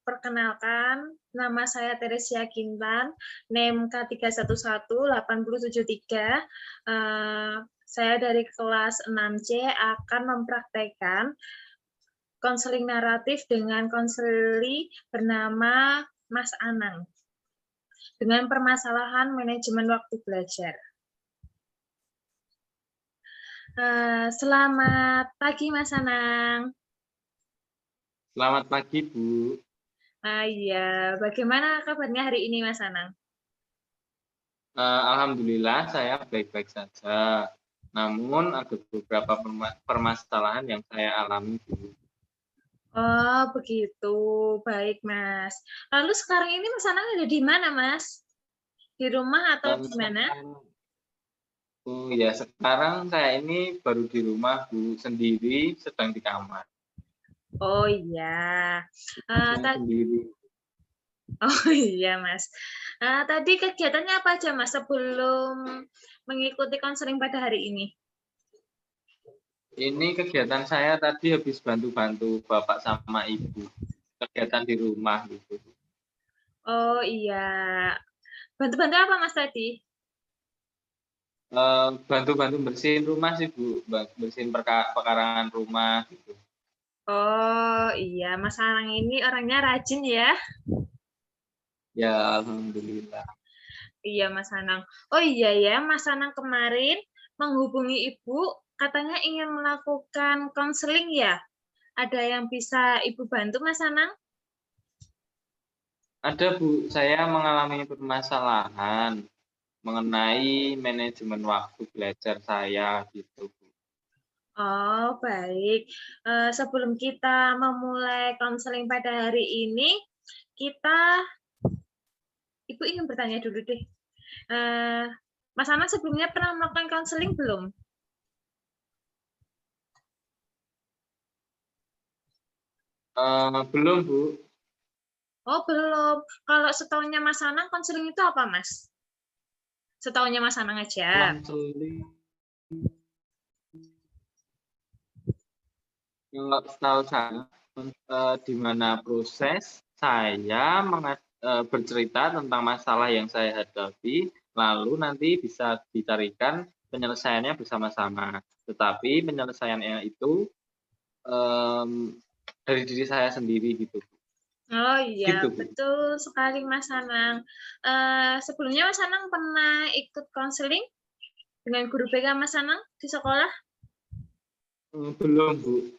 Perkenalkan, nama saya Teresia Kintan, NIM K311873. Saya dari kelas 6C akan mempraktekkan konseling naratif dengan konseli bernama Mas Anang dengan permasalahan manajemen waktu belajar. Selamat pagi, Mas Anang. Selamat pagi, Bu. Iya, bagaimana kabarnya hari ini, Mas Anang? Alhamdulillah saya baik-baik saja. Namun ada beberapa permasalahan yang saya alami, Bu. Oh, begitu. Baik, Mas. Lalu sekarang ini Mas Anang ada di mana, Mas? Di rumah atau di mana? Oh ya, sekarang saya ini baru di rumah, Bu, sendiri, sedang di kamar. Oh iya. Sendiri. Oh iya, Mas. Tadi kegiatannya apa aja, Mas, sebelum mengikuti konseling pada hari ini? Ini kegiatan saya tadi habis bantu-bantu Bapak sama Ibu. Kegiatan di rumah gitu. Oh iya. Bantu-bantu apa, Mas, tadi? Bantu-bantu bersihin rumah sih, Bu. Bersihin pekarangan rumah gitu. Oh iya, Mas Anang ini orangnya rajin ya. Ya, alhamdulillah. Iya, Mas Anang. Oh iya ya, Mas Anang kemarin menghubungi Ibu, katanya ingin melakukan konseling ya. Ada yang bisa Ibu bantu, Mas Anang? Ada, Bu, saya mengalami permasalahan mengenai manajemen waktu belajar saya gitu, Bu. Oh, baik. Sebelum kita memulai konseling pada hari ini, Ibu ingin bertanya dulu deh. Mas Anang sebelumnya pernah melakukan konseling belum? Belum, Bu. Oh, belum. Kalau setahunya Mas Anang, konseling itu apa, Mas? Setahunya Mas Anang aja. Konseling, kalau setahu saya, di mana proses saya bercerita tentang masalah yang saya hadapi, lalu nanti bisa dicarikan penyelesaiannya bersama-sama. Tetapi penyelesaiannya itu dari diri saya sendiri gitu. Oh iya, Gitu, Bu. betul sekali Mas Anang. Sebelumnya Mas Anang pernah ikut konseling dengan guru BK Mas Anang di sekolah? Belum, Bu.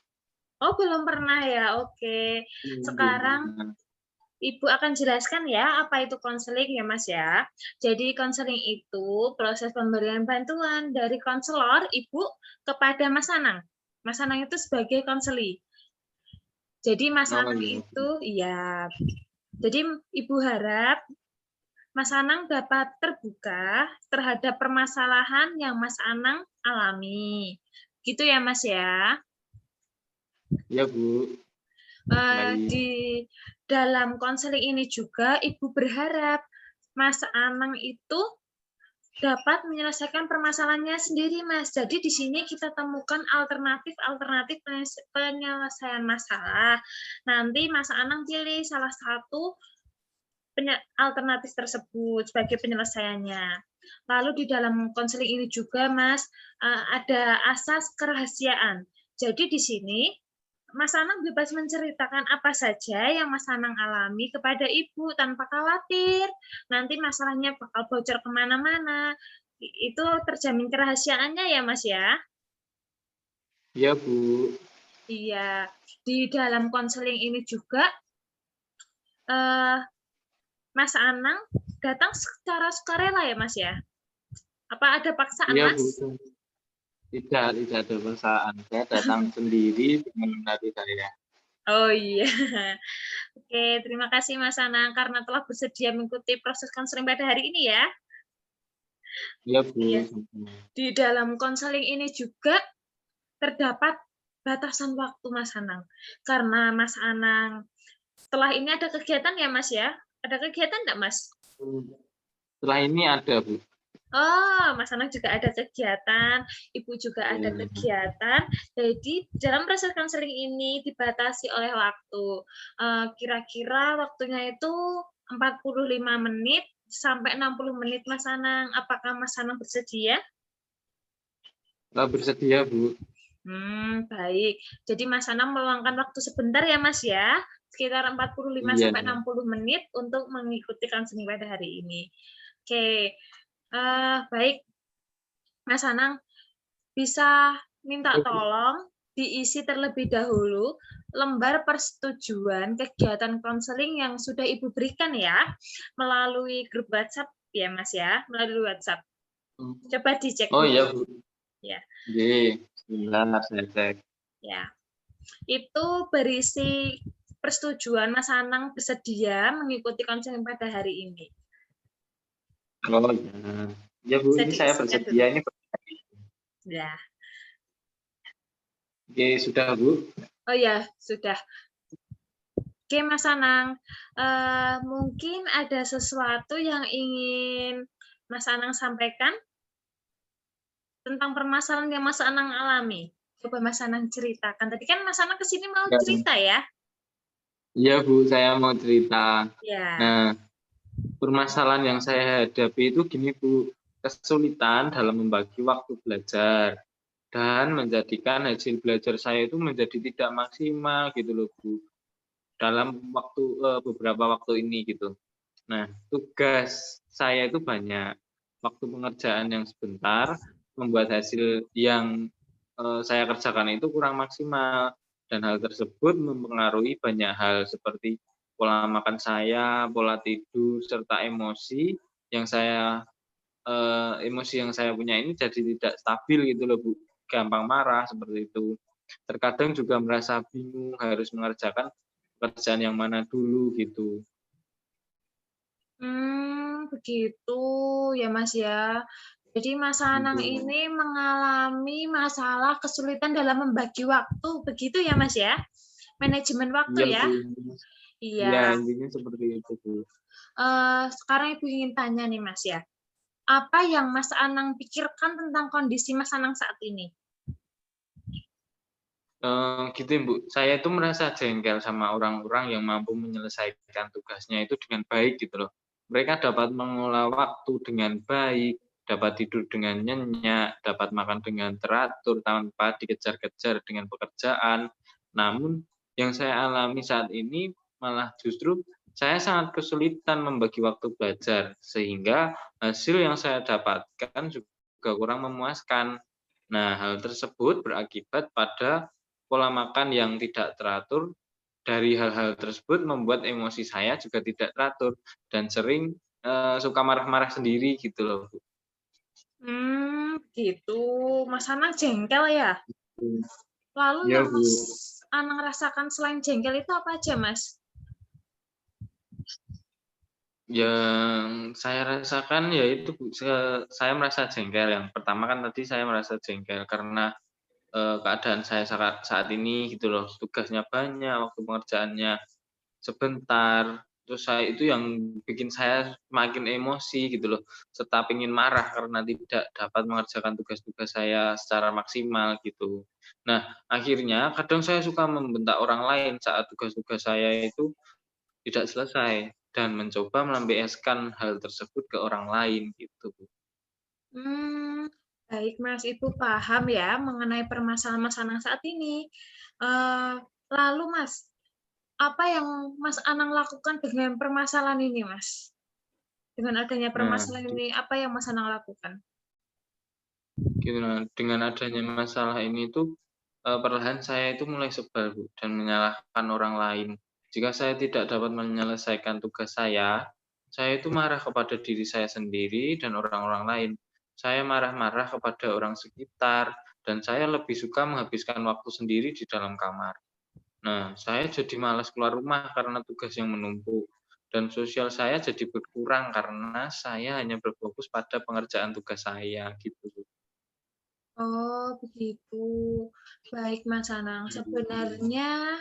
Oh, belum pernah ya. Oke. Belum Sekarang pernah. Ibu akan jelaskan ya apa itu konseling ya Mas ya. Jadi konseling itu proses pemberian bantuan dari konselor Ibu kepada Mas Anang. Mas Anang itu sebagai konseli. Jadi Mas Oh Anang iya, itu ya. Jadi Ibu harap Mas Anang dapat terbuka terhadap permasalahan yang Mas Anang alami. Gitu ya Mas ya. iya, Bu. Baik. Di dalam konseling ini juga Ibu berharap Mas Anang itu dapat menyelesaikan permasalahannya sendiri, Mas. Jadi di sini kita temukan alternatif-alternatif penyelesaian masalah. Nanti Mas Anang pilih salah satu alternatif tersebut sebagai penyelesaiannya. Lalu di dalam konseling ini juga, Mas, ada asas kerahasiaan. Jadi di sini Mas Anang bebas menceritakan apa saja yang Mas Anang alami kepada Ibu tanpa khawatir. Nanti masalahnya bakal bocor kemana-mana. Itu terjamin kerahasiaannya ya, Mas ya? Iya, Bu. Iya. Di dalam konseling ini juga, eh, Mas Anang datang secara sukarela ya, Mas ya? Apa ada paksaan, Iya, Bu. Mas? Tidak ada paksaan. Saya datang sendiri dengan hati saya. Oh iya. Oke, terima kasih Mas Anang karena telah bersedia mengikuti proses konseling pada hari ini ya. Iya, Bu. Iya. Di dalam konseling ini juga terdapat batasan waktu Mas Anang. Karena Mas Anang setelah ini ada kegiatan ya Mas ya? Ada kegiatan enggak Mas? Setelah ini ada, Bu. Oh, Mas Anang juga ada kegiatan, Ibu juga ada Iya. kegiatan. Jadi dalam proses konseling ini dibatasi oleh waktu. Kira-kira waktunya itu 45 menit sampai 60 menit, Mas Anang. Apakah Mas Anang bersedia? Nggak bersedia, Bu. Baik. Jadi Mas Anang meluangkan waktu sebentar ya, Mas ya. Sekitar 45 Iya. sampai 60 menit untuk mengikuti konseling pada hari ini. Oke. Baik, Mas Anang, bisa minta tolong diisi terlebih dahulu lembar persetujuan kegiatan konseling yang sudah Ibu berikan ya, melalui grup WhatsApp ya, Mas ya, melalui WhatsApp. Coba dicek Oh dulu. iya, Bu. Ya, Oke, sebentar saya cek. ya. Itu berisi persetujuan Mas Anang bersedia mengikuti konseling pada hari ini. Oh iya. Ya, Bu, Bisa ini saya diisikan dulu. bersedia ini. Ya. Oke, sudah, Bu. Oh ya, sudah. Oke, Mas Anang, mungkin ada sesuatu yang ingin Mas Anang sampaikan tentang permasalahan yang Mas Anang alami. Coba Mas Anang ceritakan. Tadi kan Mas Anang ke sini mau cerita ya? Iya, Bu, saya mau cerita. Ya. Nah, permasalahan yang saya hadapi itu gini, Bu, kesulitan dalam membagi waktu belajar dan menjadikan hasil belajar saya itu menjadi tidak maksimal gitu loh, Bu, dalam waktu beberapa waktu ini gitu. Nah, tugas saya itu banyak, waktu pengerjaan yang sebentar, membuat hasil yang saya kerjakan itu kurang maksimal, dan hal tersebut mempengaruhi banyak hal seperti pola makan saya, pola tidur, serta emosi yang saya punya ini jadi tidak stabil gitu loh, Bu, gampang marah seperti itu. Terkadang juga merasa bingung harus mengerjakan pekerjaan yang mana dulu gitu. Begitu ya Mas ya. Jadi Mas Anang Gitu. ini mengalami masalah kesulitan dalam membagi waktu, begitu ya Mas ya? Manajemen Iya, waktu ya? Bu. Iya, Iya. intinya seperti itu, Bu. Sekarang Ibu ingin tanya nih Mas ya, apa yang Mas Anang pikirkan tentang kondisi Mas Anang saat ini? Gitu ya, Bu, saya itu merasa jengkel sama orang-orang yang mampu menyelesaikan tugasnya itu dengan baik gitu loh. Mereka dapat mengelola waktu dengan baik, dapat tidur dengan nyenyak, dapat makan dengan teratur tanpa dikejar-kejar dengan pekerjaan. Namun yang saya alami saat ini malah justru saya sangat kesulitan membagi waktu belajar, sehingga hasil yang saya dapatkan juga kurang memuaskan. Nah, hal tersebut berakibat pada pola makan yang tidak teratur. Dari hal-hal tersebut membuat emosi saya juga tidak teratur dan sering, suka marah-marah sendiri gitu loh, Bu. Gitu. Mas Anang jengkel ya? Lalu Iya, yang Bu. Mas Anang rasakan selain jengkel itu apa aja, Mas? Yang saya rasakan ya itu, Bu, saya merasa jengkel. Yang pertama kan tadi saya merasa jengkel karena, keadaan saya saat ini gitu loh, tugasnya banyak, waktu pengerjaannya sebentar, terus saya itu yang bikin saya makin emosi gitu loh, serta pengen marah karena tidak dapat mengerjakan tugas-tugas saya secara maksimal gitu. Nah, akhirnya kadang saya suka membentak orang lain saat tugas-tugas saya itu tidak selesai dan mencoba melampiaskan hal tersebut ke orang lain gitu. Hmm, baik Mas, Ibu paham ya mengenai permasalahan Mas Anang saat ini. Eh, Lalu Mas, apa yang Mas Anang lakukan dengan permasalahan ini, Mas? Dengan adanya Nah, permasalahan ini, apa yang Mas Anang lakukan? dengan adanya masalah ini tuh, perlahan saya itu mulai sebal, Bu, dan menyalahkan orang lain. Jika saya tidak dapat menyelesaikan tugas saya itu marah kepada diri saya sendiri dan orang-orang lain. Saya marah-marah kepada orang sekitar, dan saya lebih suka menghabiskan waktu sendiri di dalam kamar. Nah, saya jadi malas keluar rumah karena tugas yang menumpuk, dan sosial saya jadi berkurang karena saya hanya berfokus pada pengerjaan tugas saya, gitu. Oh, begitu. Baik, Mas Anang. Sebenarnya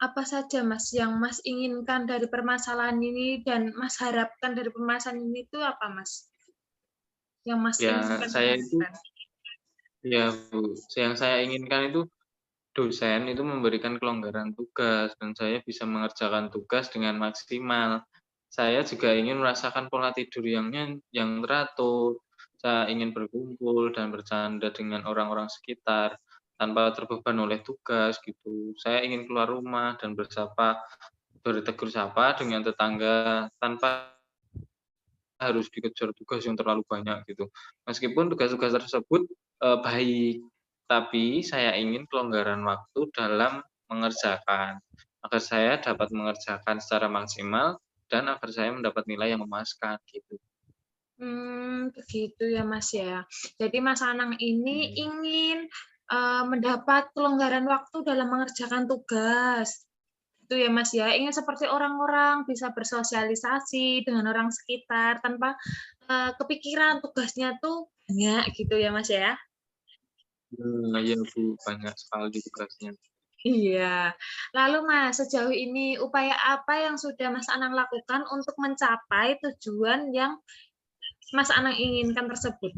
apa saja, Mas, yang Mas inginkan dari permasalahan ini dan Mas harapkan dari permasalahan ini itu apa, Mas? yang Mas Ya, inginkan saya itu tanyakan? ya Bu, yang saya inginkan itu dosen itu memberikan kelonggaran tugas dan saya bisa mengerjakan tugas dengan maksimal. Saya juga ingin merasakan pola tidur yang teratur. Saya ingin berkumpul dan bercanda dengan orang-orang sekitar tanpa terbeban oleh tugas gitu. Saya ingin keluar rumah dan bertegur sapa dengan tetangga tanpa harus dikejar tugas yang terlalu banyak gitu. Meskipun tugas-tugas tersebut baik, tapi saya ingin kelonggaran waktu dalam mengerjakan, agar saya dapat mengerjakan secara maksimal dan agar saya mendapat nilai yang memuaskan gitu. Begitu ya Mas ya. Jadi Mas Anang ini Iya. ingin mendapat kelonggaran waktu dalam mengerjakan tugas. Itu ya Mas ya, ingin seperti orang-orang, bisa bersosialisasi dengan orang sekitar tanpa kepikiran tugasnya tuh banyak gitu ya Mas ya. Iya Bu, banyak sekali tugasnya. Iya. Lalu Mas, sejauh ini upaya apa yang sudah Mas Anang lakukan untuk mencapai tujuan yang Mas Anang inginkan tersebut?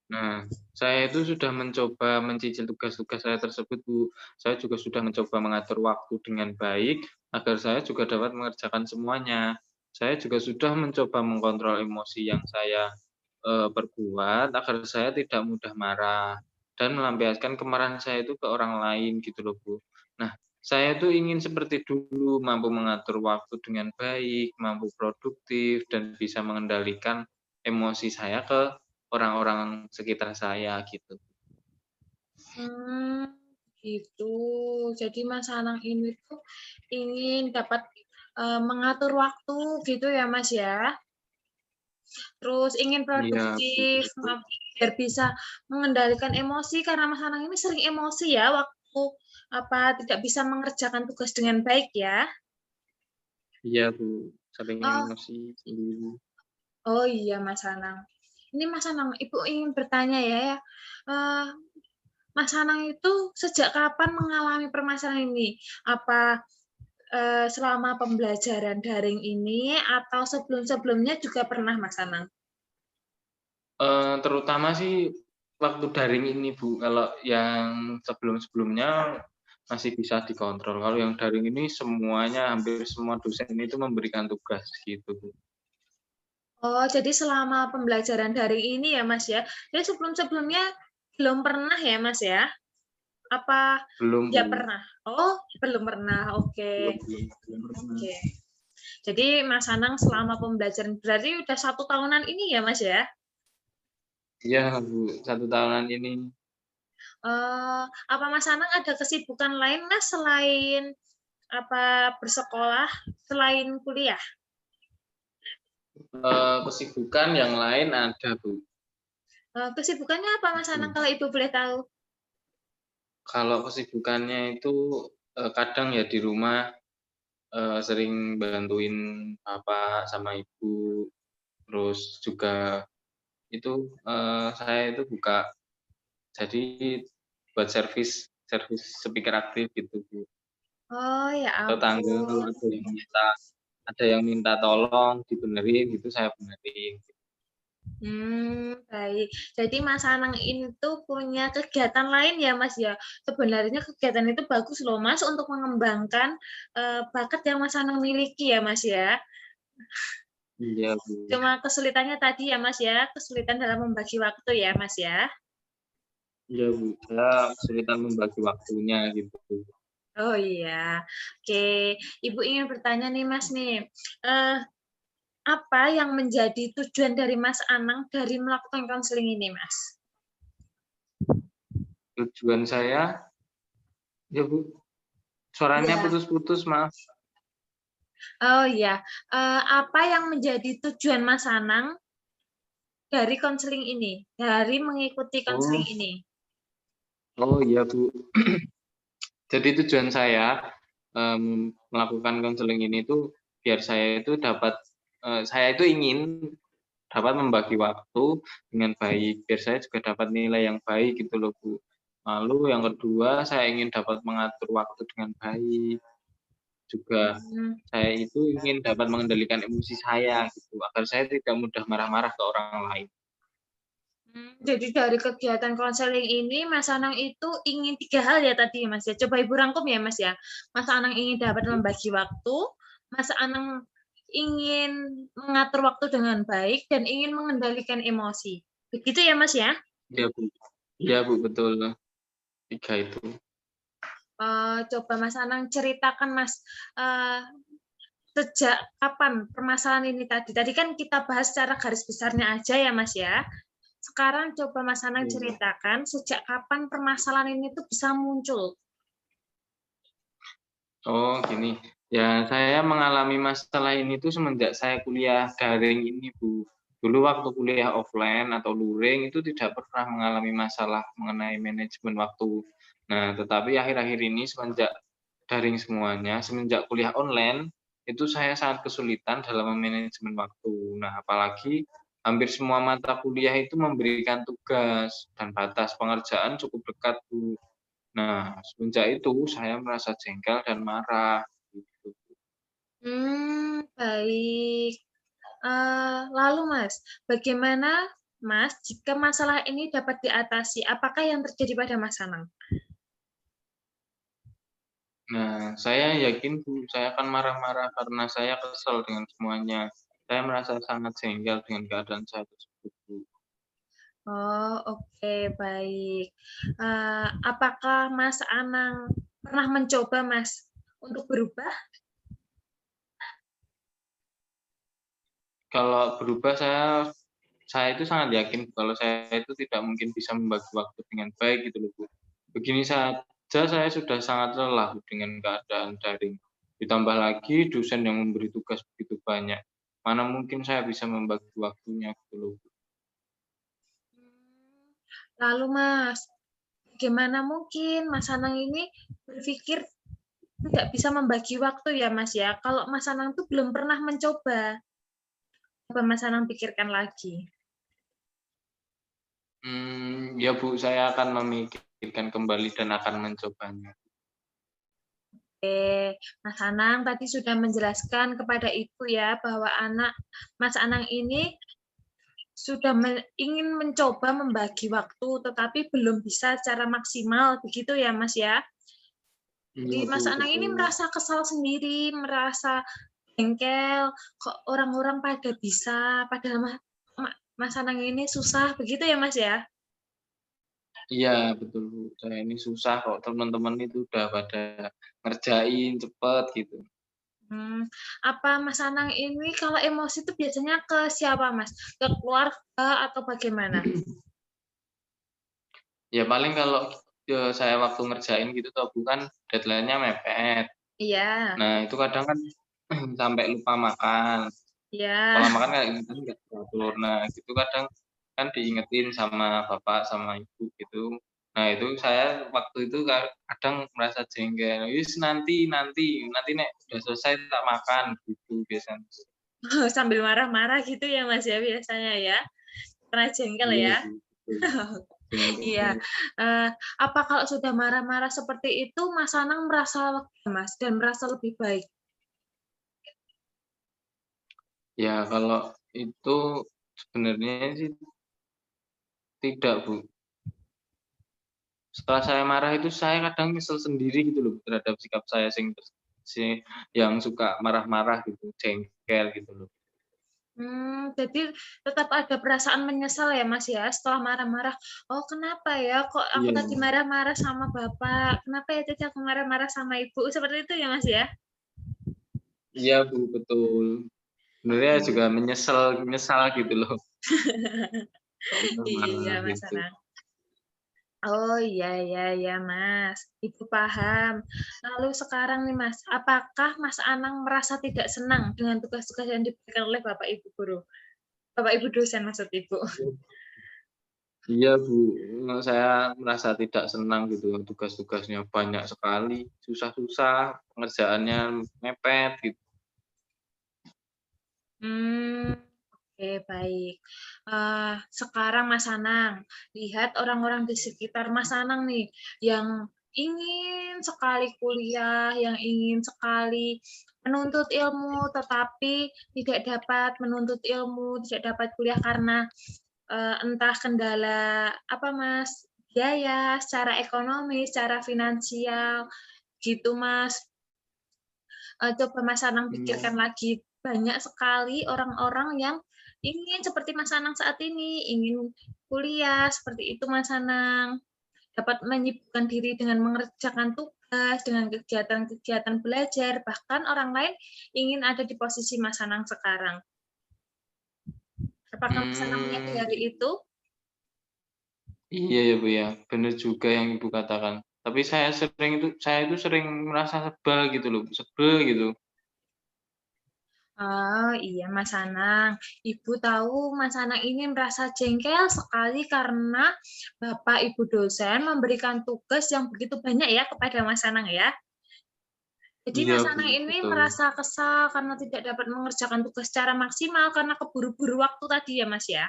Nah, saya itu sudah mencoba mencicil tugas-tugas saya tersebut, Bu. Saya juga sudah mencoba mengatur waktu dengan baik, agar saya juga dapat mengerjakan semuanya. Saya juga sudah mencoba mengontrol emosi yang saya perbuat, agar saya tidak mudah marah, dan melampiaskan kemarahan saya itu ke orang lain, gitu loh, Bu. Nah, saya tuh ingin seperti dulu, mampu mengatur waktu dengan baik, mampu produktif, dan bisa mengendalikan emosi saya ke orang-orang sekitar saya gitu. Hmm, gitu. Jadi Mas Anang ini tuh ingin dapat mengatur waktu gitu ya Mas ya. Terus ingin Iya, betul. produktif, biar bisa mengendalikan emosi karena Mas Anang ini sering emosi ya waktu tidak bisa mengerjakan tugas dengan baik ya. Iya, Bu, sering Oh, emosi sendiri. oh iya Mas Anang. Ini Mas Anang, Ibu ingin bertanya ya. Eh, Mas Anang itu sejak kapan mengalami permasalahan ini? Apa selama pembelajaran daring ini atau sebelum-sebelumnya juga pernah Mas Anang? Terutama sih waktu daring ini, Bu, kalau yang sebelum-sebelumnya masih bisa dikontrol, kalau yang daring ini semuanya, hampir semua dosen itu memberikan tugas gitu, Bu. Oh, jadi selama pembelajaran daring ini ya Mas ya. Jadi sebelum-sebelumnya belum pernah ya Mas ya? Apa Belum, ya Bu, pernah? Oh, belum pernah. Oke. belum pernah. Oke. Jadi Mas Anang selama pembelajaran berarti udah 1 tahunan ini ya Mas ya? Iya, Bu, 1 tahunan ini. Apa Mas Anang ada kesibukan lain Mas selain bersekolah, selain kuliah? Kesibukan yang lain ada, Bu. Kesibukannya apa Mas Anang kalau Ibu boleh tahu? Kalau kesibukannya itu, kadang ya di rumah, sering bantuin bapak sama ibu, terus juga itu, saya itu buka jadi buat servis servis speaker aktif gitu, Bu. Oh, ya Tetangga kalau ampun. ada yang minta tolong dibenerin gitu, saya benerin. Baik. Jadi Mas Anang ini tuh punya kegiatan lain ya, Mas, ya? Sebenarnya kegiatan itu bagus loh, Mas, untuk mengembangkan, bakat yang Mas Anang miliki ya, Mas, ya. Iya, Bu. Cuma kesulitannya tadi ya, Mas, ya, kesulitan dalam membagi waktu ya, Mas, ya? Iya, Bu, saya kesulitan membagi waktunya gitu. Oh, iya. Oke, Ibu ingin bertanya nih, Mas, nih, eee, apa yang menjadi tujuan dari Mas Anang dari melakukan konseling ini, Mas? Tujuan saya ya, Bu, suaranya Iya. putus-putus, maaf. Oh iya, apa yang menjadi tujuan Mas Anang dari konseling ini, dari mengikuti konseling Oh ini? oh iya, Bu. Jadi tujuan saya, melakukan konseling ini tuh biar saya itu saya itu ingin dapat membagi waktu dengan baik, biar saya juga dapat nilai yang baik gitu loh, Bu. Lalu yang kedua, saya ingin dapat mengatur waktu dengan baik. Juga Hmm. saya itu ingin dapat mengendalikan emosi saya gitu, agar saya tidak mudah marah-marah ke orang lain. Jadi dari kegiatan konseling ini Mas Anang itu ingin 3 hal ya tadi ya Mas ya. Coba Ibu rangkum ya Mas ya. Mas Anang ingin dapat membagi waktu, Mas Anang ingin mengatur waktu dengan baik dan ingin mengendalikan emosi. Begitu ya Mas ya? Iya, Bu. Iya, Bu, betul. 3 itu. Coba Mas Anang ceritakan Mas, sejak kapan permasalahan ini tadi? Tadi kan kita bahas secara garis besarnya aja ya Mas ya. Sekarang coba Mas Anang Iya. ceritakan sejak kapan permasalahan ini tuh bisa muncul? Oh, gini. Ya, saya mengalami masalah ini tuh semenjak saya kuliah daring ini, Bu. Dulu waktu kuliah offline atau luring itu tidak pernah mengalami masalah mengenai manajemen waktu. Nah, tetapi akhir-akhir ini semenjak daring semuanya, semenjak kuliah online, itu saya sangat kesulitan dalam memanajemen waktu. Nah, apalagi hampir semua mata kuliah itu memberikan tugas dan batas pengerjaan cukup dekat, Bu. Nah, semenjak itu saya merasa jengkel dan marah, gitu. Baik. Lalu Mas, bagaimana Mas jika masalah ini dapat diatasi? Apakah yang terjadi pada Mas Anang? Nah, saya yakin, Bu, saya akan marah-marah karena saya kesal dengan semuanya. Saya merasa sangat jengkel dengan keadaan saya tersebut, Bu. Oh, oke, baik. Apakah Mas Anang pernah mencoba Mas untuk berubah? Kalau berubah saya itu sangat yakin kalau saya itu tidak mungkin bisa membagi waktu dengan baik gitu loh, Bu. Begini saja saya sudah sangat lelah dengan keadaan daring. Ditambah lagi dosen yang memberi tugas begitu banyak. Mana mungkin saya bisa membagi waktunya gitu loh, Bu. Lalu Mas, bagaimana mungkin Mas Anang ini berpikir tidak bisa membagi waktu ya Mas ya? Kalau Mas Anang tuh belum pernah mencoba. Coba Mas Anang pikirkan lagi. Ya, Bu, saya akan memikirkan kembali dan akan mencobanya. Oke, Mas Anang tadi sudah menjelaskan kepada Ibu ya bahwa Mas Anang ini sudah ingin mencoba membagi waktu, tetapi belum bisa secara maksimal, begitu ya Mas ya? Iya, Jadi Bu, Mas Anang ini betul. merasa kesal sendiri, merasa jengkel, kok orang-orang pada bisa, padahal Mas Anang ini susah, begitu ya Mas ya? Iya, betul, Bu. Saya ini susah kok, teman-teman itu udah pada ngerjain cepet gitu. Apa Mas Anang ini kalau emosi itu biasanya ke siapa Mas? Ke keluarga atau bagaimana? Ya paling kalau, saya waktu ngerjain gitu toh, Bu, kan deadline-nya mepet. Iya, Nah, itu kadang kan sampai lupa makan. iya. Pola makan kayak gitu kan nggak teratur. Nah, gitu kadang kan diingetin sama bapak, sama ibu gitu. Nah, itu saya waktu itu kadang merasa jengkel, "Wis nanti nanti, nanti nek udah selesai tak makan," gitu biasanya. Sambil marah-marah gitu ya Mas ya biasanya ya? Karena jengkel Iya, ya? Bu, betul, jengkel. Iya. Eee, apa kalau sudah marah-marah seperti itu Mas Anang merasa lega Mas, dan merasa lebih baik? Ya kalau itu sebenarnya sih tidak, Bu. Setelah saya marah itu saya kadang nyesel sendiri gitu loh terhadap sikap saya yang suka marah-marah gitu, jengkel gitu loh. Jadi tetap ada perasaan menyesal ya Mas ya setelah marah-marah, "Oh kenapa ya kok aku Iya, tadi marah-marah sama bapak, kenapa ya tadi aku marah-marah sama ibu?" Seperti itu ya Mas ya? iya, Bu, betul. Sebenarnya juga menyesal menyesal gitu loh, kok udah Iya marah Mas gitu. Anang. Oh, iya iya iya, Mas. Ibu paham. Lalu sekarang nih, Mas, apakah Mas Anang merasa tidak senang dengan tugas-tugas yang diberikan oleh Bapak Ibu guru? Bapak Ibu dosen maksud Ibu. Iya, Bu, saya merasa tidak senang gitu, tugas-tugasnya banyak sekali, susah-susah, pengerjaannya mepet gitu. Hmm, oke baik. Sekarang Mas Anang, lihat orang-orang di sekitar Mas Anang nih, yang ingin sekali kuliah, yang ingin sekali menuntut ilmu, tetapi tidak dapat menuntut ilmu, tidak dapat kuliah karena entah kendala apa Mas, biaya, secara ekonomi, secara finansial, gitu Mas. Coba Mas Anang pikirkan lagi, banyak sekali orang-orang yang ingin seperti Mas Anang saat ini, ingin kuliah seperti itu Mas Anang, dapat menyibukkan diri dengan mengerjakan tugas, dengan kegiatan-kegiatan belajar, bahkan orang lain ingin ada di posisi Mas Anang sekarang. Apakah Mas Anang menyadari itu? Iya ya Bu ya, benar juga yang Ibu katakan. Tapi saya itu sering merasa sebel gitu loh, sebel gitu. Oh iya Mas Anang, Ibu tahu Mas Anang ini merasa jengkel sekali karena Bapak Ibu dosen memberikan tugas yang begitu banyak ya kepada Mas Anang ya. Jadi Iya Mas Bu, Anang ini betul. merasa kesal karena tidak dapat mengerjakan tugas secara maksimal karena keburu-buru waktu tadi ya Mas ya.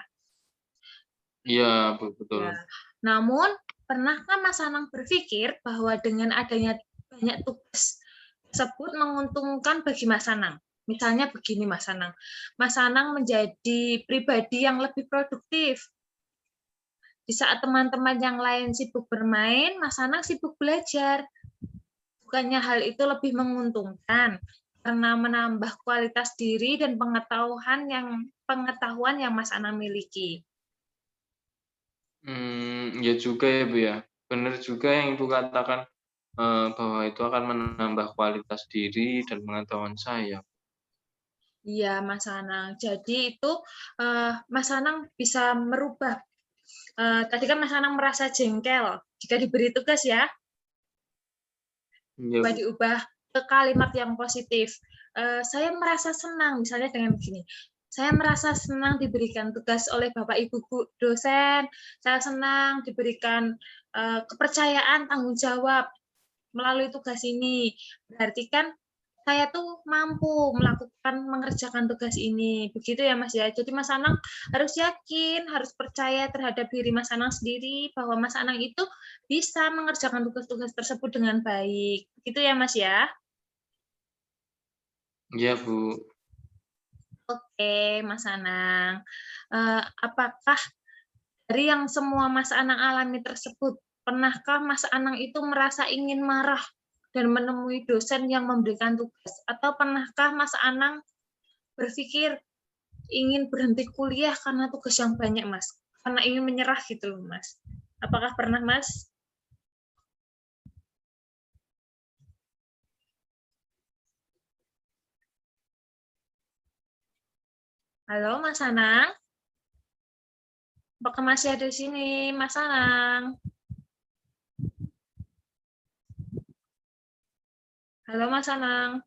Iya Bu, betul. Ya. Namun pernahkah Mas Anang berpikir bahwa dengan adanya banyak tugas tersebut menguntungkan bagi Mas Anang? Misalnya begini Mas Anang, Mas Anang menjadi pribadi yang lebih produktif. Di saat teman-teman yang lain sibuk bermain, Mas Anang sibuk belajar. Bukannya hal itu lebih menguntungkan karena menambah kualitas diri dan pengetahuan yang Mas Anang miliki. Ya juga ya Bu ya. Benar juga yang Ibu katakan bahwa itu akan menambah kualitas diri dan pengetahuan saya. Iya, Mas Anang. Jadi itu Mas Anang bisa merubah. Tadi kan Mas Anang merasa jengkel jika diberi tugas ya, Iya coba Bu. diubah ke kalimat yang positif. Saya merasa senang, misalnya dengan begini. Saya merasa senang diberikan tugas oleh Bapak Ibu dosen. Saya senang diberikan kepercayaan, tanggung jawab melalui tugas ini. Berarti kan saya tuh mampu mengerjakan tugas ini. Begitu ya Mas ya. Jadi Mas Anang harus yakin, harus percaya terhadap diri Mas Anang sendiri bahwa Mas Anang itu bisa mengerjakan tugas-tugas tersebut dengan baik. Begitu ya Mas ya. Iya Bu. Oke, Mas Anang. Apakah dari yang semua Mas Anang alami tersebut, pernahkah Mas Anang itu merasa ingin marah dan menemui dosen yang memberikan tugas? Atau pernahkah Mas Anang berpikir ingin berhenti kuliah karena tugas yang banyak, Mas? Karena ingin menyerah gitu loh, Mas. Apakah pernah, Mas? Halo, Mas Anang? Apakah masih ada di sini, Mas Anang? Halo, Mas Anang?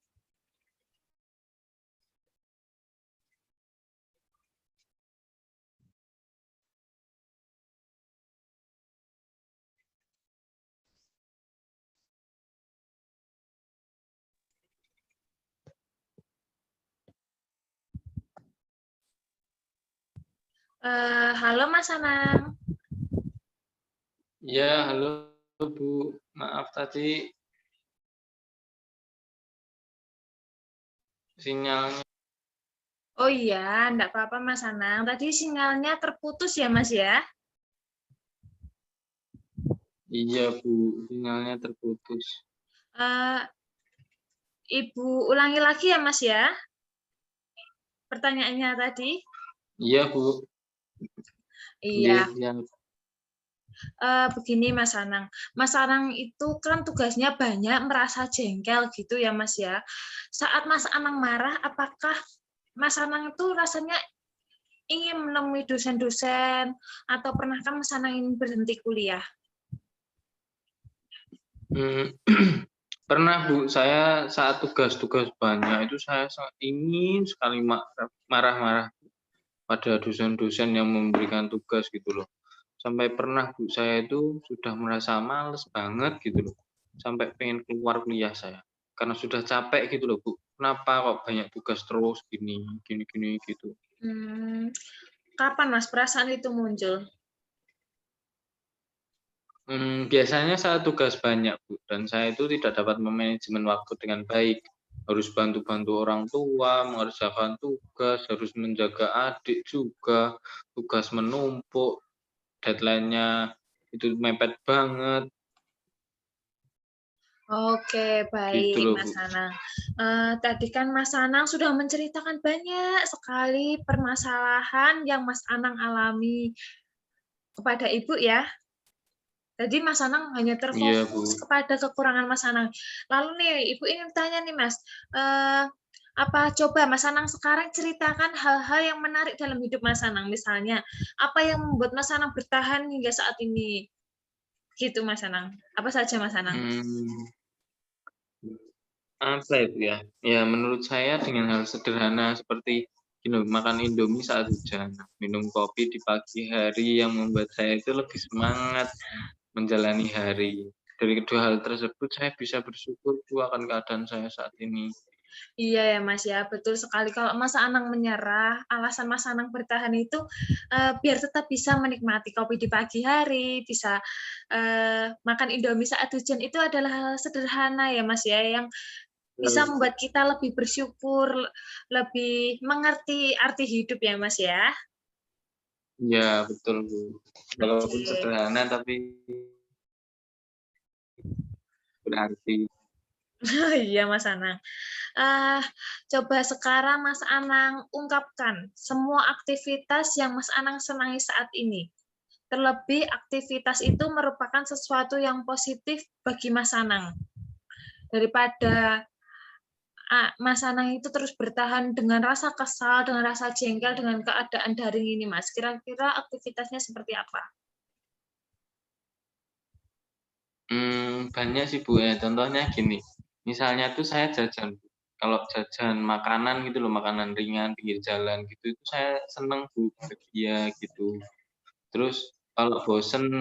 Halo, Mas Anang? Iya, halo Bu. Maaf tadi sinyalnya. Oh iya, enggak apa-apa, Mas Anang. Tadi sinyalnya terputus ya, Mas ya? Iya Bu, sinyalnya terputus. Ibu ulangi lagi ya, Mas ya? Pertanyaannya tadi. Iya Bu. Iya. Iya. Begini Mas Anang. Mas Anang itu kan tugasnya banyak, merasa jengkel gitu ya Mas ya. Saat Mas Anang marah, apakah Mas Anang itu rasanya ingin menemui dosen-dosen atau pernahkah Mas Anang ingin berhenti kuliah? Pernah Bu, saya saat tugas-tugas banyak itu saya sangat ingin sekali marah-marah pada dosen-dosen yang memberikan tugas gitu loh. Sampai pernah Bu, saya itu sudah merasa males banget gitu loh. Sampai pengen keluar kuliah saya. Karena sudah capek gitu loh Bu. Kenapa kok banyak tugas terus gini gitu. Kapan Mas perasaan itu muncul? Biasanya saat tugas banyak, Bu, dan saya itu tidak dapat memanajemen waktu dengan baik. Harus bantu-bantu orang tua, mengerjakan tugas, harus menjaga adik juga, tugas menumpuk, deadline-nya itu mepet banget, Oke, gitu baik loh, Bu. Mas Anang. Tadi kan Mas Anang sudah menceritakan banyak sekali permasalahan yang Mas Anang alami kepada Ibu ya. Jadi Mas Anang hanya Iya, terfokus Bu. kepada kekurangan Mas Anang. Lalu nih, Ibu ingin tanya nih Mas, apa coba Mas Anang sekarang ceritakan hal-hal yang menarik dalam hidup Mas Anang. Misalnya, apa yang membuat Mas Anang bertahan hingga saat ini? Gitu Mas Anang. Apa saja Mas Anang? Mmm, apa itu ya, ya menurut saya dengan hal sederhana seperti gini loh, makan Indomie saat hujan, minum kopi di pagi hari yang membuat saya itu lebih semangat menjalani hari. Dari kedua hal tersebut saya bisa bersyukur, Bu, akan keadaan saya saat ini. Iya ya Mas ya, betul sekali. Kalau Mas Anang menyerah, alasan Mas Anang bertahan itu biar tetap bisa menikmati kopi di pagi hari, bisa makan Indomie saat hujan itu adalah hal sederhana ya Mas ya, yang bisa membuat kita lebih bersyukur, lebih mengerti arti hidup ya Mas ya. Iya, betul, Bu. Walaupun Oke. sederhana tapi berarti. Iya Mas Anang. Ah, coba sekarang Mas Anang ungkapkan semua aktivitas yang Mas Anang senangi saat ini. Terlebih aktivitas itu merupakan sesuatu yang positif bagi Mas Anang. Daripada Mas Anang itu terus bertahan dengan rasa kesal, dengan rasa jengkel, dengan keadaan daring ini, Mas. Kira-kira aktivitasnya seperti apa? Banyak sih, Bu, ya. Contohnya gini, misalnya tuh saya jajan, kalau jajan makanan gitu loh, makanan ringan pinggir jalan gitu, itu saya seneng, Bu, bahagia gitu. Terus kalau bosen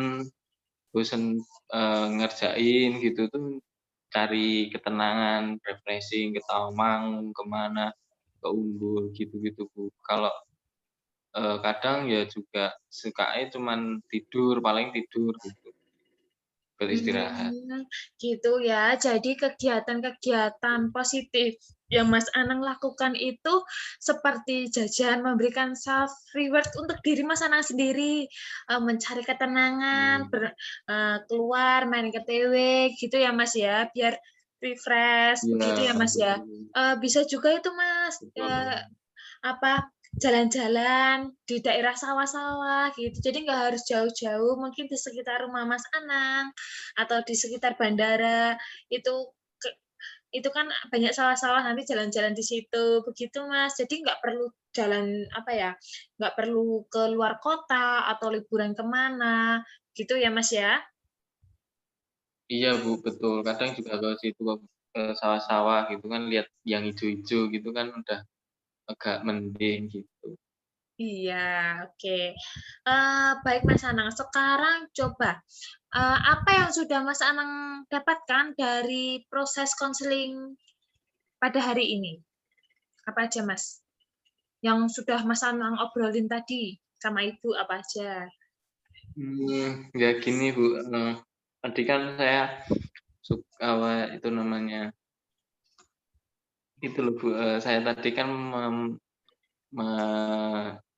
bosen, ngerjain gitu tuh cari ketenangan, refreshing ke Tawang, ke mana, ke Umbul gitu-gitu, Bu. Kalau, kadang ya juga sukanya cuman tidur, paling tidur gitu, beristirahat. Gitu ya. Jadi kegiatan-kegiatan positif yang Mas Anang lakukan itu seperti jajan, memberikan self reward untuk diri Mas Anang sendiri, mencari ketenangan, Mmm, keluar main ke TW gitu ya, Mas, ya, biar refresh iya, begitu ya, Mas, ya. betul Bisa juga itu, Mas, betul. apa, jalan-jalan di daerah sawah-sawah gitu. Jadi nggak harus jauh-jauh, mungkin di sekitar rumah Mas Anang atau di sekitar bandara itu ke itu kan banyak sawah-sawah, nanti jalan-jalan di situ, begitu Mas. Jadi nggak perlu jalan apa ya, nggak perlu ke luar kota atau liburan ke mana, gitu ya Mas ya? Iya, Bu, betul. Kadang juga ke situ, ke sawah-sawah gitu kan, lihat yang ijo-ijo gitu kan udah agak mending gitu. Iya, oke. Baik Mas Anang, sekarang coba, apa yang sudah Mas Anang dapatkan dari proses konseling pada hari ini? Apa aja Mas? Yang sudah Mas Anang obrolin tadi sama Ibu apa aja? Ya gini, Bu, tadi kan saya apa itu namanya, itu loh, Bu, saya tadi kan me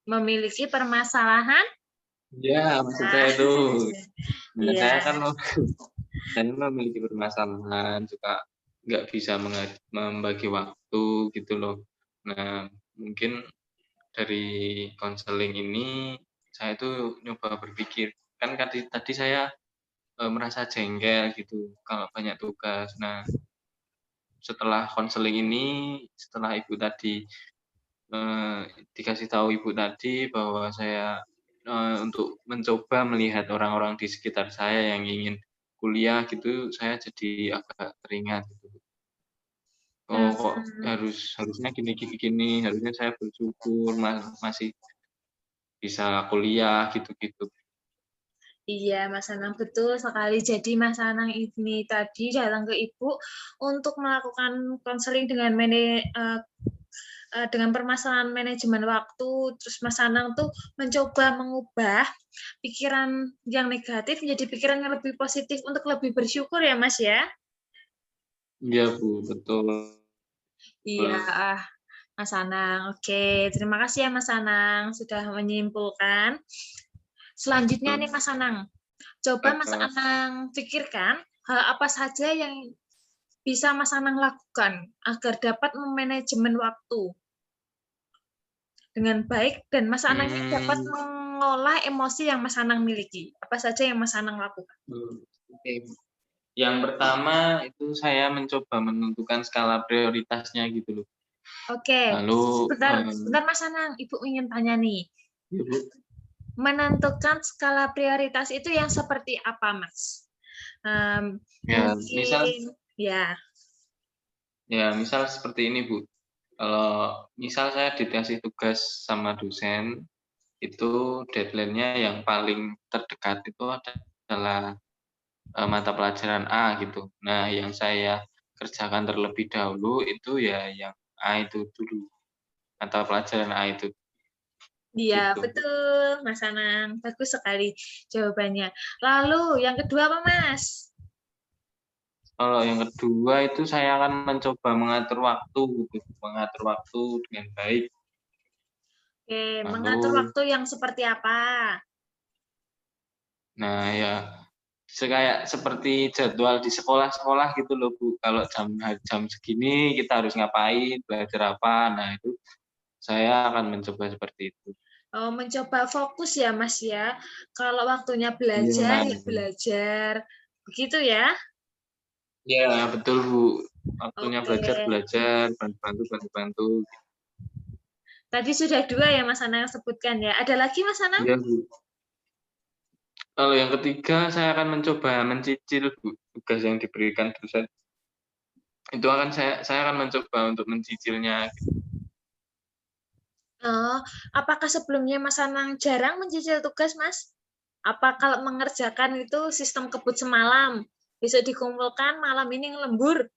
Memiliki permasalahan? ya maksud Nah, saya itu, nah iya, saya kan saya memiliki permasalahan, suka nggak bisa membagi waktu gitu loh. Nah, mungkin dari konseling ini, saya tuh nyoba berpikir, kan tadi tadi saya, merasa jengkel gitu kalau banyak tugas. Nah, setelah konseling ini, setelah Ibu tadi, eee, dikasih tahu Ibu tadi bahwa saya, untuk mencoba melihat orang-orang di sekitar saya yang ingin kuliah gitu, saya jadi agak teringat gitu. Oh, kok mmm, harusnya gini gini gini, harusnya saya bersyukur masih bisa kuliah gitu-gitu. iya Mas Anang, betul sekali. Jadi Mas Anang ini tadi datang ke Ibu untuk melakukan konseling dengan dengan permasalahan manajemen waktu, terus Mas Anang tuh mencoba mengubah pikiran yang negatif menjadi pikiran yang lebih positif untuk lebih bersyukur ya, Mas, ya? Iya, Bu, betul. Iya, Mas Anang. Oke, terima kasih ya Mas Anang sudah menyimpulkan. Selanjutnya nih Mas Anang, coba Mas Anang pikirkan hal apa saja yang bisa Mas Anang lakukan agar dapat memanajemen waktu dengan baik dan Mas Anang ini dapat mengolah emosi yang Mas Anang miliki. Apa saja yang Mas Anang lakukan? Oke. Yang pertama itu saya mencoba menentukan skala prioritasnya gitu loh. Oke, Lalu, sebentar Mas Anang, Ibu ingin tanya nih. ya, Bu. Menentukan skala prioritas itu yang seperti apa, Mas? Ya, Mungkin ya. misal seperti ini, Bu. Kalau misal saya dikasih tugas sama dosen, itu deadline-nya yang paling terdekat itu adalah mata pelajaran A gitu. Nah, yang saya kerjakan terlebih dahulu itu ya yang A itu dulu, mata pelajaran A itu Iya, gitu. betul, Mas Anang. Bagus sekali jawabannya. Lalu yang kedua apa, Mas? Kalau yang kedua itu saya akan mencoba mengatur waktu gitu, mengatur waktu dengan baik. Oke, mengatur Lalu, waktu yang seperti apa? nah ya kayak seperti jadwal di sekolah-sekolah gitu loh Bu. Kalau jam segini kita harus ngapain, belajar apa. Nah itu saya akan mencoba seperti itu. Oh, mencoba fokus ya, Mas ya. Kalau waktunya Iya, belajar, ya belajar. Begitu ya? iya betul Bu. Waktunya Oke. belajar, bantu-bantu. Tadi sudah 2 ya Mas Anang sebutkan ya. Ada lagi Mas Anang? Iya Bu. Kalau yang ketiga saya akan mencoba mencicil Bu tugas yang diberikan dosen. Itu akan saya akan mencoba untuk mencicilnya. Oh, apakah sebelumnya Mas Anang jarang mencicil tugas, Mas? Apa kalau mengerjakan itu sistem kebut semalam? Besok dikumpulkan, malam ini ngelembur.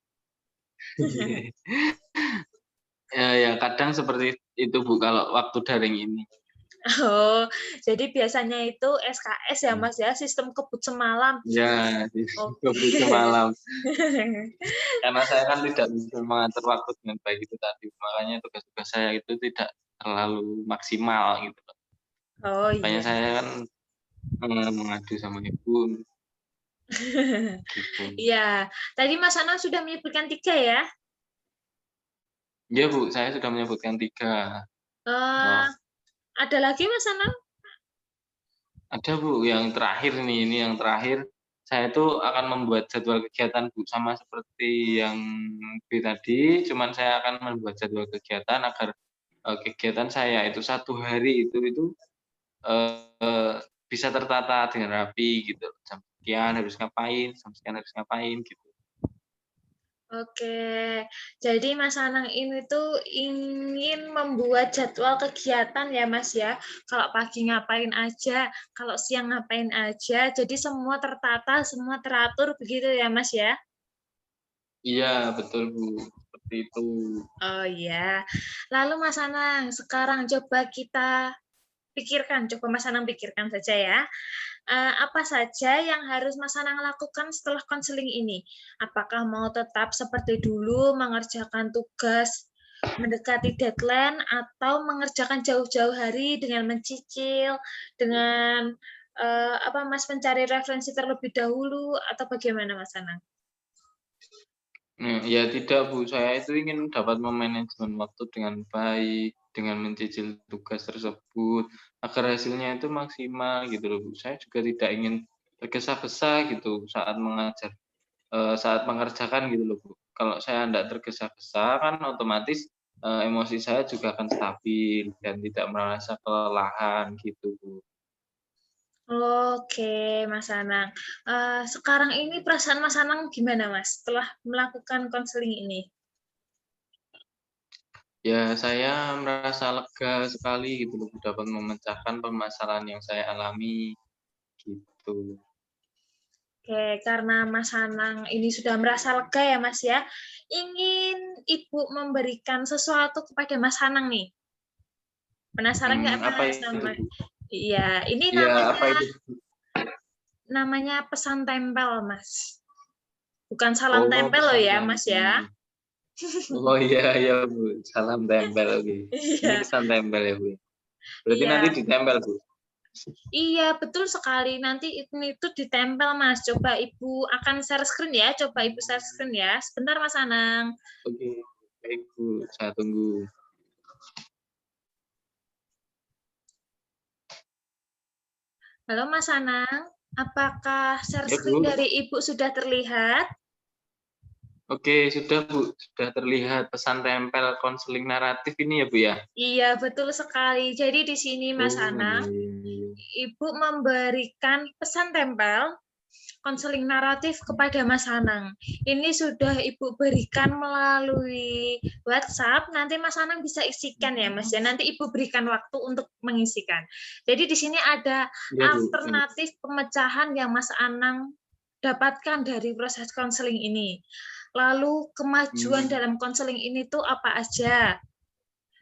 Ya kadang seperti itu Bu kalau waktu daring ini. Oh, jadi biasanya itu SKS ya Mas ya, sistem kebut semalam. Ya, Oke. kebut semalam. Karena saya kan tidak bisa mengatur waktu dengan baik itu tadi, makanya tugas-tugas saya itu tidak terlalu maksimal gitu. Oh Makanya iya. saya kan mengadu sama ibu gitu. Iya, tadi Mas Anang sudah menyebutkan 3 ya? Iya Bu, saya sudah menyebutkan 3. Eh, Oh, ada lagi Mas Anang? ada Bu, yang terakhir nih, ini yang terakhir, saya itu akan membuat jadwal kegiatan Bu, sama seperti yang B tadi, cuman saya akan membuat jadwal kegiatan agar kegiatan saya itu 1 hari itu bisa tertata dengan rapi gitu, jam sekian harus ngapain, jam sekian harus ngapain gitu. Oke, jadi Mas Anang ini tuh ingin membuat jadwal kegiatan ya Mas ya. Kalau pagi ngapain aja, kalau siang ngapain aja, jadi semua tertata, semua teratur begitu ya Mas ya. Iya betul Bu, seperti itu. Oh iya. Lalu Mas Anang, sekarang coba kita pikirkan, coba Mas Anang pikirkan saja ya. Apa saja yang harus Mas Anang lakukan setelah konseling ini? Apakah mau tetap seperti dulu mengerjakan tugas mendekati deadline atau mengerjakan jauh-jauh hari dengan mencicil, dengan apa Mas mencari referensi terlebih dahulu atau bagaimana Mas Anang? Ya tidak Bu, saya itu ingin dapat memanajemen waktu dengan baik, dengan mencicil tugas tersebut, agar hasilnya itu maksimal gitu loh Bu. Saya juga tidak ingin tergesa-gesa gitu saat mengajar, saat mengerjakan gitu loh Bu. Kalau saya tidak tergesa-gesa kan otomatis, emosi saya juga akan stabil dan tidak merasa kelelahan gitu Bu. Oke, Mas Anang. Sekarang ini perasaan Mas Anang gimana, Mas, setelah melakukan konseling ini? Ya saya merasa lega sekali gitu loh Bu, dapat memecahkan permasalahan yang saya alami gitu. Oke, karena Mas Anang ini sudah merasa lega ya, Mas, ya. Ingin Ibu memberikan sesuatu kepada Mas Anang nih. Penasaran nggak Apa Mas? itu, Bu? Iya, ini Ya, apa itu? namanya pesan tempel, Mas. Bukan salam Oh, tempel loh pesan ya, tempel. Mas ya. Oh iya, Bu. Salam tempel, oke. Ini Iya, pesan tempel ya, Bu. Berarti nanti iya. ditempel, Bu. Iya, betul sekali. Nanti itu ditempel, Mas. Coba Ibu akan share screen ya. Coba Ibu share screen ya. Sebentar, Mas Anang. Oke, baik, Bu. Saya tunggu. Halo, Mas Anang. Apakah share Ya, screen Bu. dari Ibu sudah terlihat? Oke, sudah, Bu. Sudah terlihat pesan tempel konseling naratif ini ya, Bu ya? Iya, betul sekali. Jadi di sini, Mas Oh, iya, Anang, iya, iya. Ibu memberikan pesan tempel konseling naratif kepada Mas Anang. Ini sudah Ibu berikan melalui WhatsApp. Nanti Mas Anang bisa isikan ya, Mas. Ya, nanti Ibu berikan waktu untuk mengisikan. Jadi di sini ada Ya, Bu. alternatif pemecahan yang Mas Anang dapatkan dari proses konseling ini. Lalu kemajuan dalam konseling ini tuh apa aja?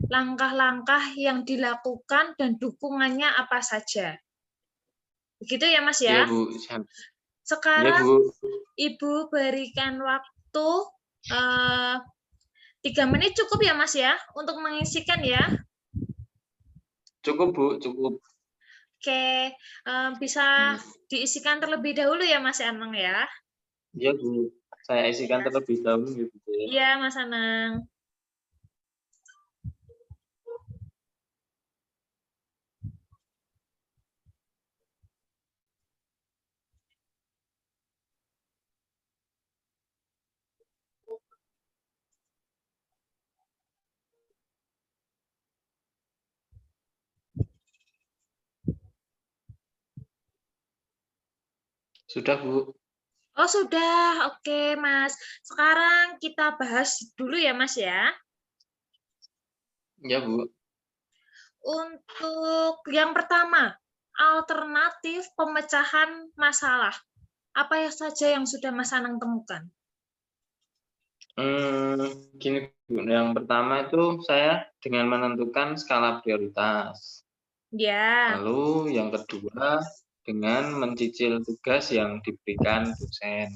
Langkah-langkah yang dilakukan dan dukungannya apa saja. Begitu ya, Mas Ya, ya. Bu. Ya, Sekarang Bu. Ibu berikan waktu 3 menit cukup ya, Mas ya, untuk mengisikan ya. Cukup, Bu. Cukup. Oke, bisa diisikan terlebih dahulu ya, Mas Anang ya. Ya, Bu. Saya isikan terlebih dahulu gitu ya. Iya, Mas Anang. Sudah, Bu. Oh, sudah. Oke, Mas. Sekarang kita bahas dulu ya, Mas ya. Ya, Bu. Untuk yang pertama, alternatif pemecahan masalah. Apa saja yang sudah Mas Anang temukan? Gini, Bu. Yang pertama itu saya dengan menentukan skala prioritas. Ya. Lalu yang kedua dengan mencicil tugas yang diberikan dosen.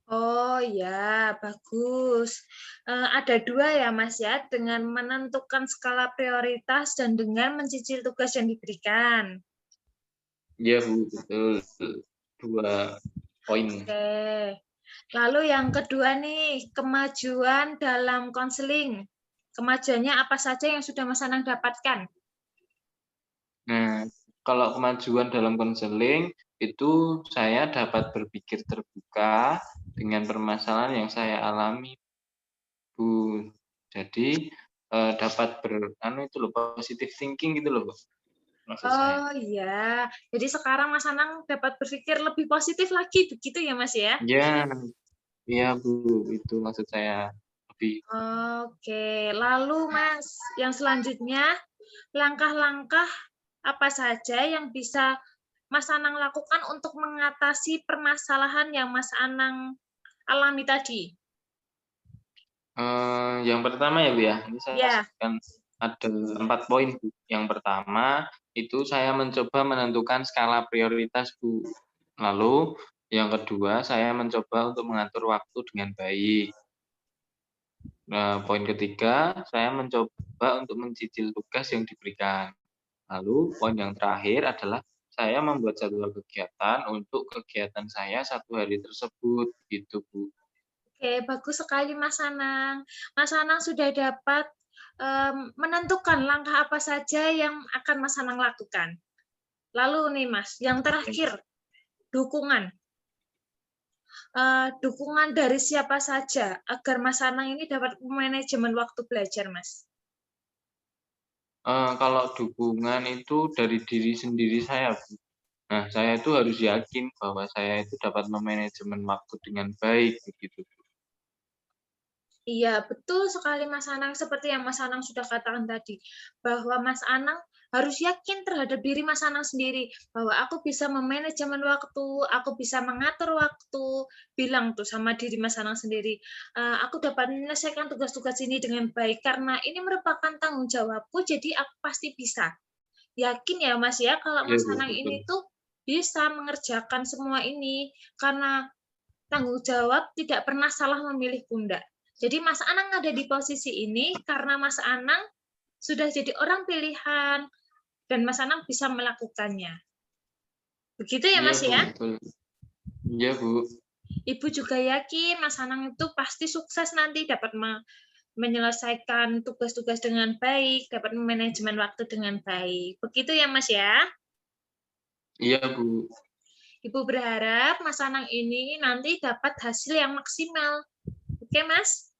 Oh ya, bagus. Ada 2 ya, Mas ya, dengan menentukan skala prioritas dan dengan mencicil tugas yang diberikan. Ya, Bu, betul. 2 poin. Oke. Lalu yang kedua nih, kemajuan dalam konseling. Kemajuannya apa saja yang sudah Mas Anang dapatkan? Nah, kalau kemajuan dalam konseling itu saya dapat berpikir terbuka dengan permasalahan yang saya alami, Bu. Jadi dapat itu loh, positive thinking gitu loh, Bu, maksud saya. Oh iya, jadi sekarang Mas Anang dapat berpikir lebih positif lagi, begitu ya Mas ya? Ya, iya Bu, itu maksud saya lebih. Oke, lalu Mas, yang selanjutnya langkah-langkah apa saja yang bisa Mas Anang lakukan untuk mengatasi permasalahan yang Mas Anang alami tadi? Yang pertama ya Bu ya, ini saya Ya. sebutkan ada 4 poin Bu. Yang pertama itu saya mencoba menentukan skala prioritas Bu. Lalu yang kedua saya mencoba untuk mengatur waktu dengan baik. Nah, poin ketiga saya mencoba untuk mencicil tugas yang diberikan. Lalu poin yang terakhir adalah saya membuat jadwal kegiatan untuk kegiatan saya 1 hari tersebut, gitu Bu. Oke, bagus sekali Mas Anang. Mas Anang sudah dapat menentukan langkah apa saja yang akan Mas Anang lakukan. Lalu nih Mas, yang terakhir, dukungan. Dukungan dari siapa saja agar Mas Anang ini dapat manajemen waktu belajar, Mas? Kalau dukungan itu dari diri sendiri saya, Bu. Nah, saya itu harus yakin bahwa saya itu dapat memanajemen waktu dengan baik, begitu. Iya, betul sekali Mas Anang. Seperti yang Mas Anang sudah katakan tadi, bahwa Mas Anang harus yakin terhadap diri Mas Anang sendiri, bahwa aku bisa memanajemen waktu, aku bisa mengatur waktu, bilang tuh sama diri Mas Anang sendiri, aku dapat menyelesaikan tugas-tugas ini dengan baik, karena ini merupakan tanggung jawabku, jadi aku pasti bisa. Yakin ya Mas ya, kalau Iya Mas Bu, Anang betul. ini tuh bisa mengerjakan semua ini, karena tanggung jawab tidak pernah salah memilih pundak. Jadi Mas Anang ada di posisi ini karena Mas Anang sudah jadi orang pilihan dan Mas Anang bisa melakukannya. Begitu ya Iya Mas Bu, ya? betul. Iya Bu. Ibu juga yakin Mas Anang itu pasti sukses nanti dapat menyelesaikan tugas-tugas dengan baik, dapat manajemen waktu dengan baik. Begitu ya Mas ya? Iya Bu. Ibu berharap Mas Anang ini nanti dapat hasil yang maksimal. Oke Mas?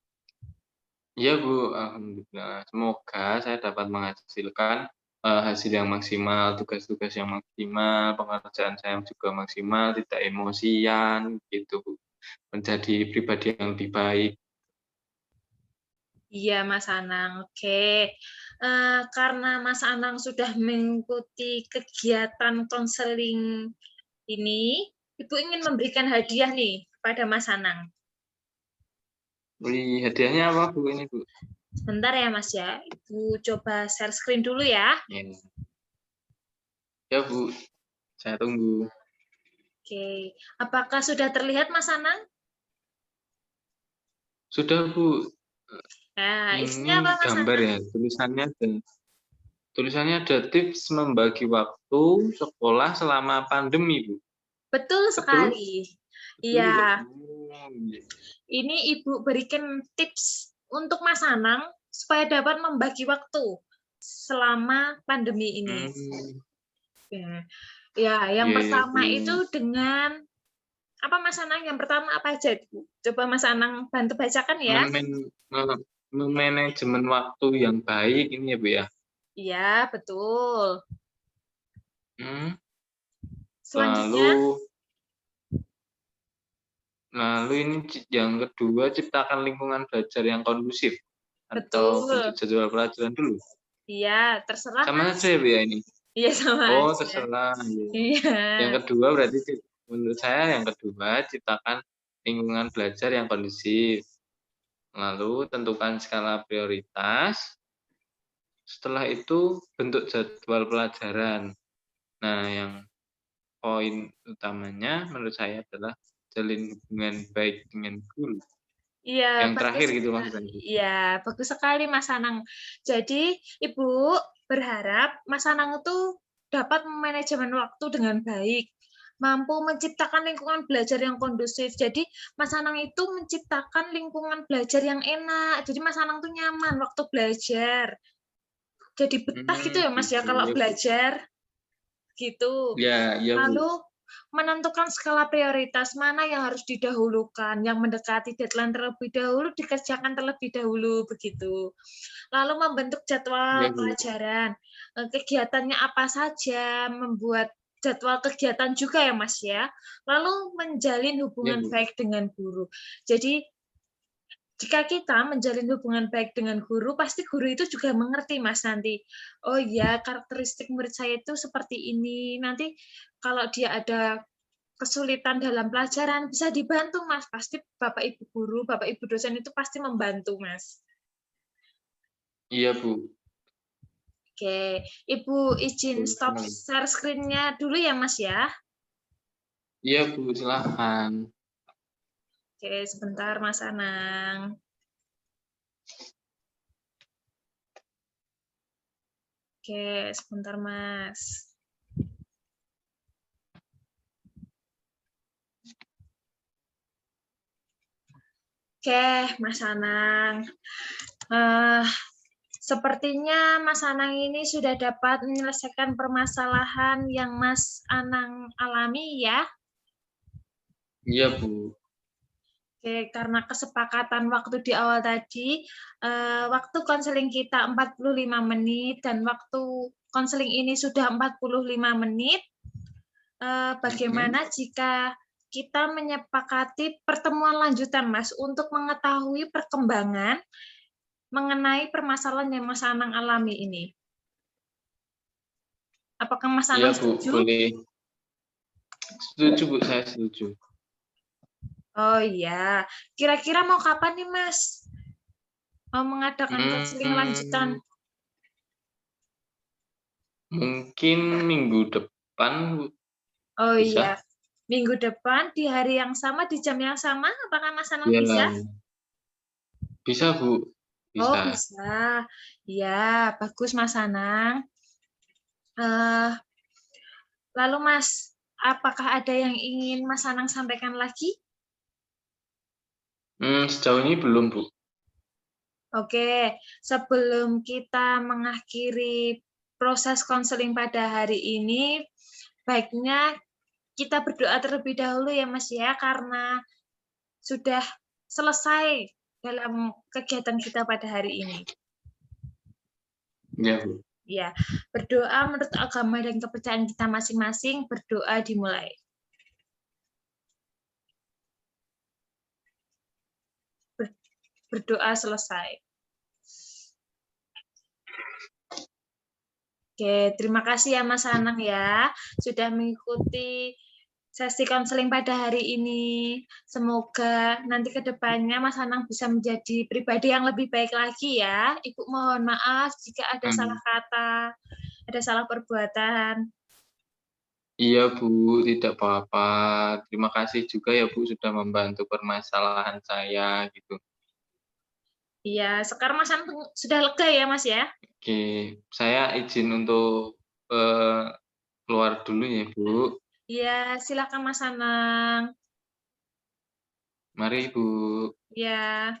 Iya Bu, alhamdulillah. Semoga saya dapat menghasilkan hasil yang maksimal, tugas-tugas yang maksimal, pengerjaan saya juga maksimal, tidak emosian, gitu Bu. Menjadi pribadi yang lebih baik. Iya, Mas Anang. Oke. Karena Mas Anang sudah mengikuti kegiatan konseling ini, Ibu ingin memberikan hadiah nih kepada Mas Anang. Wih, hadiahnya apa Bu ini Bu? Sebentar ya, Mas ya. Ibu coba share screen dulu ya. Ya, ya Bu, saya tunggu. Oke. Apakah sudah terlihat, Mas Anang? Sudah Bu, Nah, isinya apa, ini Mas gambar Anang? ya, tulisannya ada tips membagi waktu sekolah selama pandemi Bu. Betul Betul? sekali. Betul ya? Iya, Oh, iya. ini Ibu berikan tips untuk Mas Anang supaya dapat membagi waktu selama pandemi ini. Hmm, Ya, yang iya ya Bu. pertama itu dengan apa Mas Anang? Yang pertama apa aja, Bu? Coba Mas Anang bantu bacakan ya. Memanajemen waktu yang baik ini ya Bu ya. Iya, betul. Hmm, Selanjutnya, lalu lalu ini yang kedua ciptakan lingkungan belajar yang kondusif atau bentuk betul. jadwal pelajaran dulu. Iya, terserah Sama Mas. saja ya Bu ya ini. Iya, sama Oh, aja. terserah. Iya. Iya. Yang kedua berarti menurut saya yang kedua ciptakan lingkungan belajar yang kondusif. Lalu tentukan skala prioritas. Setelah itu bentuk jadwal pelajaran. Nah, yang poin utamanya menurut saya adalah jalin hubungan baik dengan guru. Iya, Yang bagus terakhir gitu sekali. maksudnya. Iya, bagus sekali Mas Anang. Jadi, Ibu berharap Mas Anang itu dapat manajemen waktu dengan baik, mampu menciptakan lingkungan belajar yang kondusif. Jadi, Mas Anang itu menciptakan lingkungan belajar yang enak. Jadi, Mas Anang tuh nyaman waktu belajar. Jadi betah gitu ya Mas ya Gitu kalau ya Bu. belajar gitu. Ya, ya Bu. Lalu menentukan skala prioritas mana yang harus didahulukan, yang mendekati deadline terlebih dahulu dikerjakan terlebih dahulu begitu. Lalu membentuk Ya jadwal Bu. pelajaran, kegiatannya apa saja, membuat jadwal kegiatan juga ya Mas ya. Lalu menjalin Ya hubungan Bu. baik dengan guru. Jadi jika kita menjalin hubungan baik dengan guru, pasti guru itu juga mengerti, Mas, nanti. Oh ya, karakteristik murid saya itu seperti ini. Nanti kalau dia ada kesulitan dalam pelajaran, bisa dibantu, Mas. Pasti Bapak Ibu guru, Bapak Ibu dosen itu pasti membantu, Mas. Iya Bu. Oke, Ibu izin Betul stop sekali. share screen-nya dulu ya, Mas, ya. Iya Bu, silahkan. Oke, sebentar, Mas Anang. Oke, sebentar, Mas. Oke, Mas Anang. Sepertinya Mas Anang ini sudah dapat menyelesaikan permasalahan yang Mas Anang alami ya. Iya Bu. Oke, karena kesepakatan waktu di awal tadi, waktu konseling kita 45 menit dan waktu konseling ini sudah 45 menit. Bagaimana jika kita menyepakati pertemuan lanjutan, Mas, untuk mengetahui perkembangan mengenai permasalahan yang Mas Anang alami ini? Apakah Mas Iya, Anang Bu, setuju? boleh. Setuju, Bu, saya setuju. Oh iya, kira-kira mau kapan nih Mas? Mau mengadakan konseling lanjutan? Mungkin minggu depan, Bu. Oh Bisa? iya, minggu depan di hari yang sama, di jam yang sama, apakah Mas Anang Ya, bisa? bisa, Bu. Oh Bisa. bisa, ya bagus Mas Anang. Eh, lalu Mas, apakah ada yang ingin Mas Anang sampaikan lagi? Sejauh ini belum, Bu. Oke, sebelum kita mengakhiri proses konseling pada hari ini, baiknya kita berdoa terlebih dahulu ya Mas ya, karena sudah selesai dalam kegiatan kita pada hari ini. Ya, Bu. Ya, berdoa menurut agama dan kepercayaan kita masing-masing, berdoa dimulai. Berdoa selesai. Oke, terima kasih ya Mas Anang ya, sudah mengikuti sesi konseling pada hari ini. Semoga nanti ke depannya Mas Anang bisa menjadi pribadi yang lebih baik lagi ya. Ibu mohon maaf jika ada salah kata, ada salah perbuatan. Iya, Bu, tidak apa-apa. Terima kasih juga ya, Bu, sudah membantu permasalahan saya gitu. Iya, sekarang Mas Anang sudah lega ya Mas ya? Oke, saya izin untuk keluar dulu ya, Bu. Iya, silakan Mas Anang. Mari, Bu. Ya.